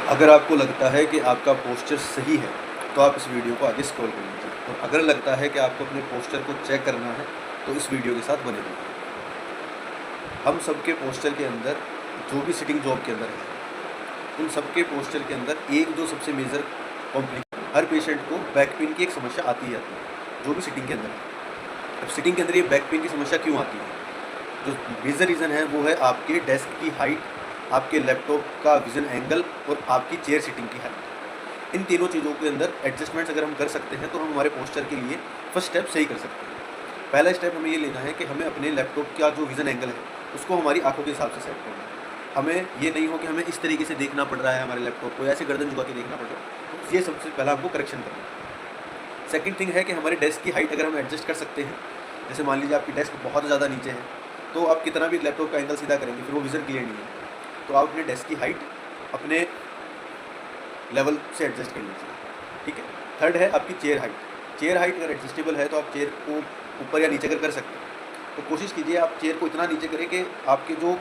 अगर आपको लगता है कि आपका पोस्चर सही है तो आप इस वीडियो को आगे स्क्रॉल कर लीजिए, और अगर लगता है कि आपको अपने पोस्चर को चेक करना है तो इस वीडियो के साथ बने रहिए। हम सबके पोस्चर के अंदर जो भी सिटिंग जॉब के अंदर है, उन सबके पोस्चर के अंदर एक जो सबसे मेजर कॉम्प्लिकेशन, हर पेशेंट को बैक पेन की एक समस्या आती ही आती है जो भी सिटिंग के अंदर है। अब सिटिंग के अंदर ये बैक पेन की समस्या क्यों आती है? जो मेजर रीज़न है वो है आपके डेस्क की हाइट, आपके लैपटॉप का विजन एंगल और आपकी चेयर सिटिंग की हाइट। इन तीनों चीज़ों के अंदर एडजस्टमेंट्स अगर हम कर सकते हैं तो हम हमारे पोस्चर के लिए फर्स्ट स्टेप सही कर सकते हैं। पहला स्टेप हमें ये लेना है कि हमें अपने लैपटॉप का जो विजन एंगल है उसको हमारी आंखों के हिसाब से सेट करना है। हमें ये नहीं हो कि हमें इस तरीके से देखना पड़ रहा है हमारे लैपटॉप को, ऐसे गर्दन झुका के देखना पड़ रहा है। तो ये सबसे पहला हमको करेक्शन करना है। सेकंड थिंग है कि हमारे डेस्क की हाइट अगर हम एडजस्ट कर सकते हैं, जैसे मान लीजिए आपकी डेस्क बहुत ज़्यादा नीचे है तो आप कितना भी लैपटॉप का एंगल सीधा करेंगे फिर वो विजन क्लियर नहीं है। तो आप अपने डेस्क की हाइट अपने लेवल से एडजस्ट कर लीजिए, ठीक है। थर्ड है आपकी चेयर हाइट। चेयर हाइट अगर एडजस्टेबल है तो आप चेयर को ऊपर या नीचे कर सकते हैं। तो कोशिश कीजिए आप चेयर को इतना नीचे करें कि आपके जो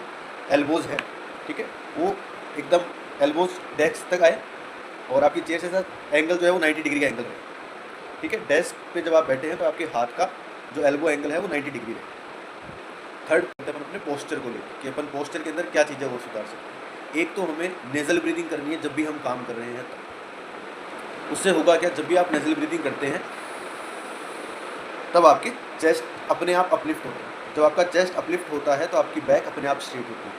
एल्बोज़ है, ठीक है, वो एकदम एल्बोज़ डेस्क तक आए और आपकी चेयर से साथ एंगल जो है वो 90 डिग्री का एंगल रहे, ठीक है। डेस्क पे जब आप बैठे हैं तो आपके हाथ का जो एल्बो एंगल है वो 90 डिग्री रहे। थर्ड अपन अपने पोस्चर को लेकर कि अपन पोस्चर के अंदर क्या चीज़ें वो सुधार सकते हैं। एक तो हमें नेज़ल ब्रीदिंग करनी है जब भी हम काम कर रहे हैं। तो उससे होगा क्या, जब भी आप नेज़ल ब्रीदिंग करते हैं तब आपके चेस्ट अपने आप अपलिफ्ट होता है। जब आपका चेस्ट अपलिफ्ट होता है तो आपकी बैक अपने आप स्ट्रेट होती है।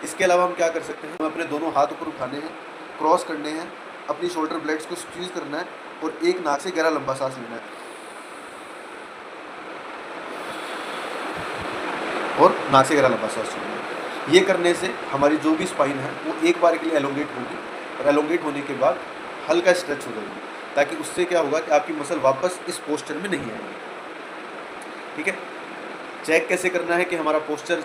इसके अलावा हम क्या कर सकते हैं, हम अपने दोनों हाथ ऊपर उठाने हैं, क्रॉस करने हैं, अपनी शोल्डर ब्लेड्स को स्क्वीज करना है और एक नाक से गहरा लंबा सांस लेना है और नाक से गहरा लंबा सांस छोड़ना है। ये करने से हमारी जो भी स्पाइन है वो एक बार के लिए एलोंगेट होगी और एलोंगेट होने के बाद हल्का स्ट्रेच हो जाएगी, ताकि उससे क्या होगा कि आपकी मसल वापस इस पोस्चर में नहीं आएगी, ठीक है। चेक कैसे करना है कि हमारा पोस्चर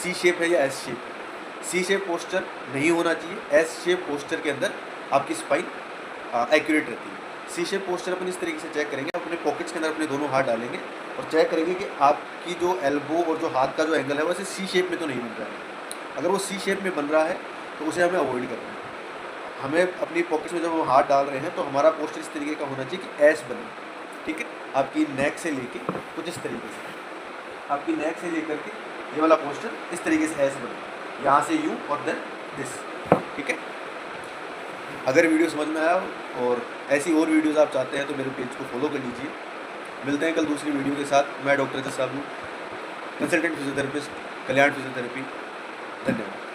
सी शेप है या एस शेप है। सी शेप पोस्चर नहीं होना चाहिए, एस शेप पोस्चर के अंदर आपकी स्पाइन एक्यूरेट रहती है। सी शेप पोस्चर अपन इस तरीके से चेक करेंगे, अपने पॉकेट्स के अंदर अपने दोनों हाथ डालेंगे और चेक करेंगे कि आपकी जो एल्बो और जो हाथ का जो एंगल है वैसे सी शेप में तो नहीं बन रहा है। अगर वो सी शेप में बन रहा है तो उसे हमें अवॉइड करना है। हमें अपनी पॉकेट्स में जब हम हाथ डाल रहे हैं तो हमारा पोस्चर इस तरीके का होना चाहिए कि एस बने, ठीक है। आपकी नेक से लेके कुछ इस तरीके से, आपकी नेक से लेकर के ये वाला पोस्चर इस तरीके से एस बने, यहाँ से यू और देन दिस, ठीक है। अगर वीडियो समझ में आया और ऐसी और वीडियोस आप चाहते हैं तो मेरे पेज को फॉलो कर लीजिए। मिलते हैं कल दूसरी वीडियो के साथ। मैं डॉक्टर जस साबू, कंसल्टेंट फिजियोथेरेपिस्ट, कल्याण फिजियोथेरेपी। धन्यवाद।